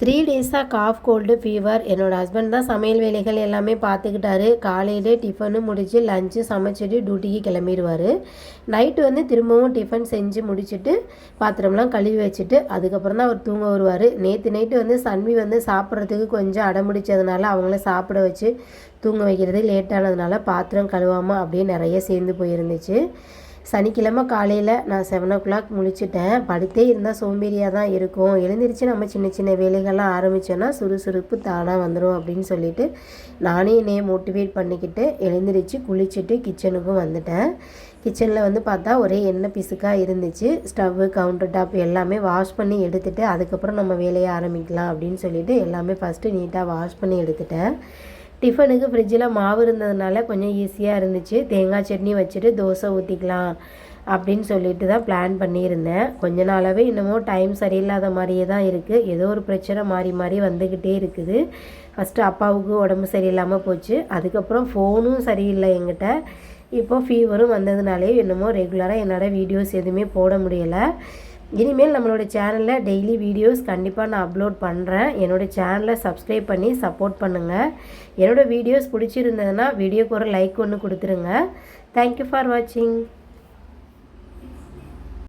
3 டேஸாக cough gold fever. என்னோடய husband தான் சமையல் வேலைகள் எல்லாமே பார்த்துக்கிட்டாரு. காலையிலே டிஃபனு முடித்து லஞ்சு சமைச்சிட்டு டியூட்டிக்கு கிளம்பிடுவார். நைட்டு வந்து திரும்பவும் டிஃபன் செஞ்சு முடிச்சுட்டு பாத்திரம்லாம் கழுவி வச்சுட்டு அதுக்கப்புறம் தான் அவர் தூங்க வருவார். நேற்று நைட்டு வந்து சன்வி வந்து சாப்பிட்றதுக்கு கொஞ்சம் அடம்பிடிச்சதுனால அவங்கள சாப்பிட வச்சு தூங்க வைக்கிறது லேட்டானதுனால பாத்திரம் கழுவாமல் அப்படியே நிறைய சேர்ந்து போயிருந்துச்சு. சனிக்கிழமை காலையில் நான் 7 o'clock முழிச்சிட்டேன். படுத்தே இருந்தால் சோம்பேறியாக தான் இருக்கும். எழுந்திரிச்சு நம்ம சின்ன சின்ன வேலைகள்லாம் ஆரம்பித்தோன்னா சுறுசுறுப்பு தானாக வந்துடும் அப்படின்னு சொல்லிவிட்டு நானே என்னையை மோட்டிவேட் பண்ணிக்கிட்டு எழுந்திரிச்சு குளிச்சுட்டு கிச்சனுக்கும் வந்துட்டேன். கிச்சனில் வந்து பார்த்தா ஒரே எண்ணெய் பிசுக்காக இருந்துச்சு. ஸ்டவ்வு கவுண்டர் டாப் எல்லாமே வாஷ் பண்ணி எடுத்துகிட்டு அதுக்கப்புறம் நம்ம வேலையை ஆரம்பிக்கலாம் அப்படின்னு சொல்லிவிட்டு எல்லாமே ஃபஸ்ட்டு நீட்டாக வாஷ் பண்ணி எடுத்துட்டேன். டிஃபனுக்கு ஃப்ரிட்ஜில் மாவு இருந்ததுனால கொஞ்சம் ஈஸியாக இருந்துச்சு. தேங்காய் சட்னி வச்சுட்டு தோசை ஊற்றிக்கலாம் அப்படின்னு சொல்லிட்டு தான் பிளான் பண்ணியிருந்தேன். கொஞ்ச நாளாகவே இன்னமும் டைம் சரியில்லாத மாதிரியே தான் இருக்குது. ஏதோ ஒரு பிரச்சனை மாறி மாறி வந்துக்கிட்டே இருக்குது. ஃபஸ்ட்டு அப்பாவுக்கு உடம்பு சரியில்லாமல் போச்சு. அதுக்கப்புறம் ஃபோனும் சரியில்லை என்கிட்ட. இப்போ ஃபீவரும் வந்ததுனாலே என்னமோ ரெகுலராக என்னோடய வீடியோஸ் எதுவுமே போட முடியலை. இனிமேல் நம்மளோட சேனலில் டெய்லி வீடியோஸ் கண்டிப்பாக நான் அப்லோட் பண்ணுறேன். என்னோடய சேனலை சப்ஸ்கிரைப் பண்ணி சப்போர்ட் பண்ணுங்கள். என்னோடய வீடியோஸ் பிடிச்சிருந்ததுன்னா வீடியோக்கு ஒரு லைக் ஒன்று கொடுத்துருங்க. தேங்க்யூ ஃபார் வாட்சிங்.